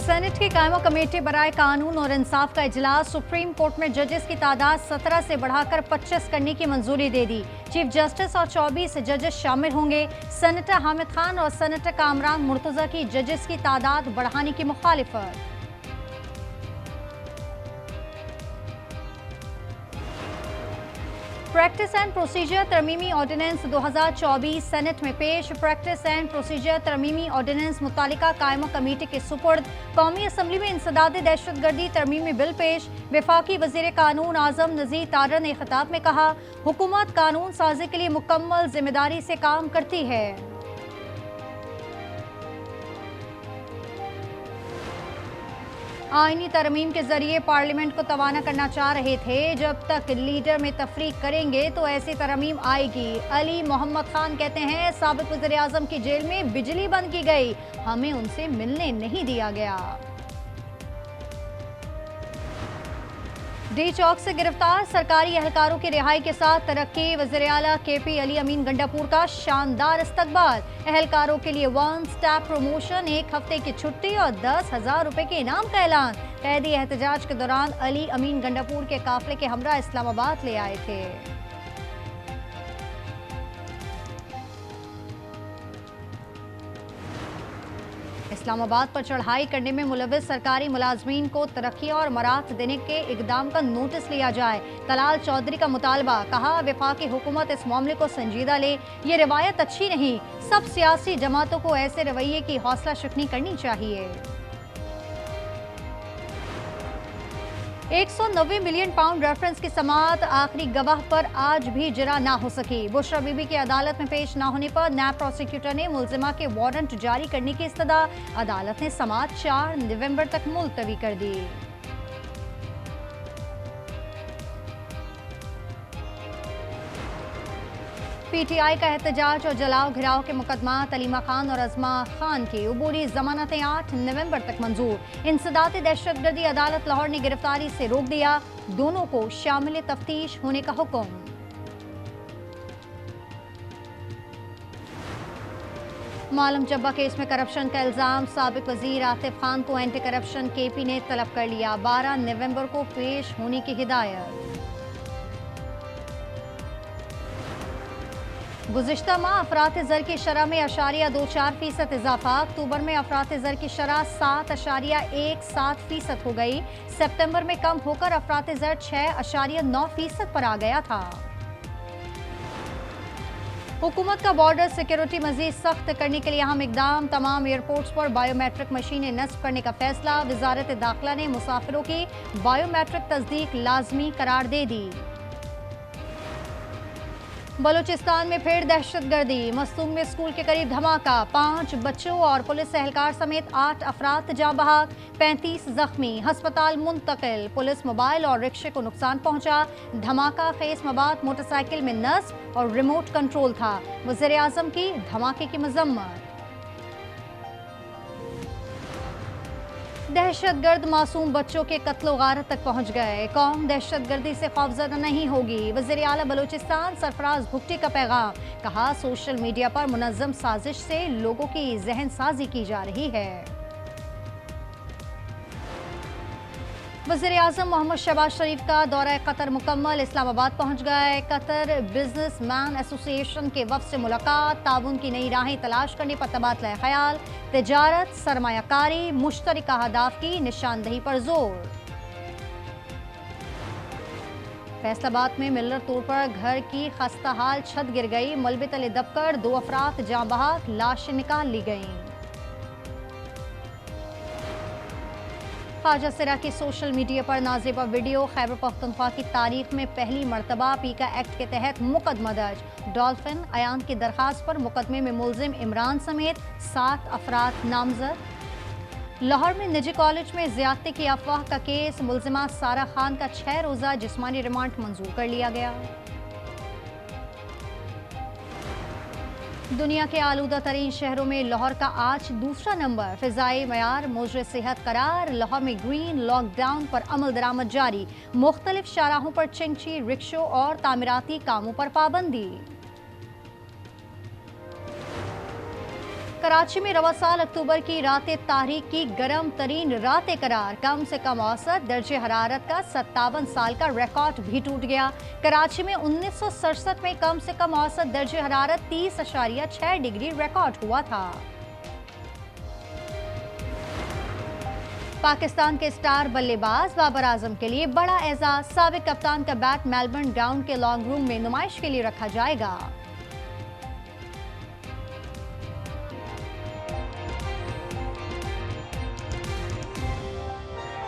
Senate की कायमा committee बराए कानून और इंसाफ का इजलास। सुप्रीम कोर्ट में जजेस की तादाद 17 से बढ़ाकर 25 करने की मंजूरी दे दी। चीफ जस्टिस और 24 जजेस शामिल होंगे। सेनेटर हामिद खान और सेनेटर कामरान मुर्तजा की जजेस की तादाद बढ़ाने की मुखालिफत। प्रैक्टिस एंड प्रोसीजर तरमीमी ऑर्डिनेंस 2024 सेनेट में पेश। प्रैक्टिस एंड प्रोसीजर तरमीमी ऑर्डिनेंस मुतालिका कायमा कमेटी के सुपुर्द। कौमी असम्बली में इंसदाद दहशतगर्दी तरमीमी बिल पेश। वफाकी वजीर कानून आजम नज़ीर तारर ने खिताब में कहा, हुकूमत कानून साजी के लिए मुकम्मल जिम्मेदारी से काम करती है। आईनी तरमीम के जरिए पार्लियामेंट को तवाना करना चाह रहे थे। जब तक लीडर में तफरीक करेंगे तो ऐसी तरमीम आएगी। अली मोहम्मद खान कहते हैं, साबिक वज़ीर आज़म की जेल में बिजली बंद की गई, हमें उनसे मिलने नहीं दिया गया। डी चौक से गिरफ्तार सरकारी एहलकारों की रिहाई के साथ तरक्की। वज़ीर आला KP अली अमीन गंडापुर का शानदार इस्तकबाल। एहलकारों के लिए 1 स्टेप प्रमोशन, 1 हफ्ते की छुट्टी और 10,000 रुपए के इनाम का ऐलान। कैदी एहतजाज के दौरान अली अमीन गंडापुर के काफिले के हमरा इस्लामाबाद ले आए थे। इस्लामाबाद पर चढ़ाई करने में मुलविस सरकारी मुलाजमीन को तरक्की और मराहत देने के इकदाम का नोटिस लिया जाए। तलाल चौधरी का मुतालबा। कहा, वफाकी हुकूमत इस मामले को संजीदा ले, ये रिवायत अच्छी नहीं। सब सियासी जमातों को ऐसे रवैये की हौसला शिकनी करनी चाहिए। 190 मिलियन पाउंड रेफरेंस की समाअत आखिरी गवाह पर आज भी जरा ना हो सकी। बुशरा बीबी के अदालत में पेश ना होने पर नैब प्रोसिक्यूटर ने मुलजिमा के वारंट जारी करने की इस्तदा। अदालत ने समाअत 4 नवंबर तक मुलतवी कर दी। PTI का एहतजाज और जलाओ घिराव के मुकदमात अलीमा खान और अजमा खान की अबूरी जमानतें 8 नवंबर तक मंजूर। इंसदाद दहशतगर्दी अदालत लाहौर ने गिरफ्तारी से रोक दिया। दोनों को शामिल तफ्तीश होने का हुक्म। मालम जब्बा केस में करप्शन का इल्जाम। साबिक वजीर आतिफ खान को एंटी करप्शन KP ने तलब कर लिया। 12 नवंबर को पेश होने की हिदायत। गुज़िश्ता माह अफरात ज़र की शरह में 0.24% इजाफा। अक्टूबर में अफरात ज़र की शरह 7.17% हो गई। सितंबर में कम होकर अफरात ज़र 6.9% पर आ गया था। हुकूमत का बॉर्डर सिक्योरिटी मजीद सख्त करने के लिए अहम इकदाम। तमाम एयरपोर्ट्स पर बायोमेट्रिक मशीनें नस्ब करने का फैसला। वजारत दाखिला ने मुसाफिरों की बायोमेट्रिक तस्दीक लाजमी करार दे दी। बलूचिस्तान में फिर दहशतगर्दी। मस्तूम में स्कूल के करीब धमाका। 5 बच्चों और पुलिस एहलकार समेत 8 अफराद जाँ बहक, 35 जख्मी, अस्पताल मुंतकिल। पुलिस मोबाइल और रिक्शे को नुकसान पहुंचा। धमाका खेस मवाद मोटरसाइकिल में नस्ब और रिमोट कंट्रोल था। वज़ीर आज़म की धमाके की मजम्मत। दहशतगर्द मासूम बच्चों के कत्लो गारत तक पहुंच गए। कौम दहशतगर्दी से खौफजदा नहीं होगी। वज़ीर आला बलूचिस्तान सरफराज भुट्टी का पैगाम। कहा, सोशल मीडिया पर मुनज़्ज़म साजिश से लोगों की जहन साजी की जा रही है। वज़ीर आज़म मोहम्मद शहबाज शरीफ का दौरा कतर मुकम्मल। इस्लामाबाद पहुंच गए। कतर बिजनेस मैन एसोसिएशन के वफ़द से मुलाकात। ताउन की नई राहें तलाश करने पर तबादला ख्याल। तिजारत, सरमायाकारी, मुश्तरका अहदाफ की निशानदही पर जोर। फैसलाबाद में मिलर तौर पर घर की खस्ताहाल छत गिर गई। मलबे तले दबकर 2 अफराद जाँ बहक, लाशें निकाल ली गईं। ख्वाजा सिरा की सोशल मीडिया पर नाज़ेबा वीडियो। खैबर पख्तूनख्वा की तारीख में पहली मरतबा पीका एक्ट के तहत मुकदमा दर्ज। डॉल्फिन अयान की दरखास्त पर मुकदमे में मुलजिम इमरान समेत 7 अफराद नामजद। लाहौर में निजी कॉलेज में ज़्यादती की अफवाह का केस। मुलजिमा सारा खान का 6 रोज़ा जिस्मानी रिमांड मंजूर कर लिया गया। दुनिया के आलूदा तरीन शहरों में लाहौर का आज दूसरा नंबर। फ़िज़ाई मयार मोजरे सेहत करार। लाहौर में ग्रीन लॉकडाउन पर अमल दरामद जारी। मुख्तलिफ शाहराहों पर चिंची, रिक्शों और तामीराती कामों पर पाबंदी। कराची में रवा साल अक्टूबर की रातें तारीख की गर्म तरीन रातें करार, कम से कम औसत दर्जे हरारत का 57 साल का रिकॉर्ड भी टूट गया। कराची में 1967 में कम से कम औसत दर्जे हरारत 30.6 डिग्री रिकॉर्ड हुआ था। पाकिस्तान के स्टार बल्लेबाज बाबर आजम के लिए बड़ा एजाज, साबिक कप्तान का बैट मेलबर्न ग्राउंड के लॉन्ग रूम में नुमाइश के लिए रखा जाएगा।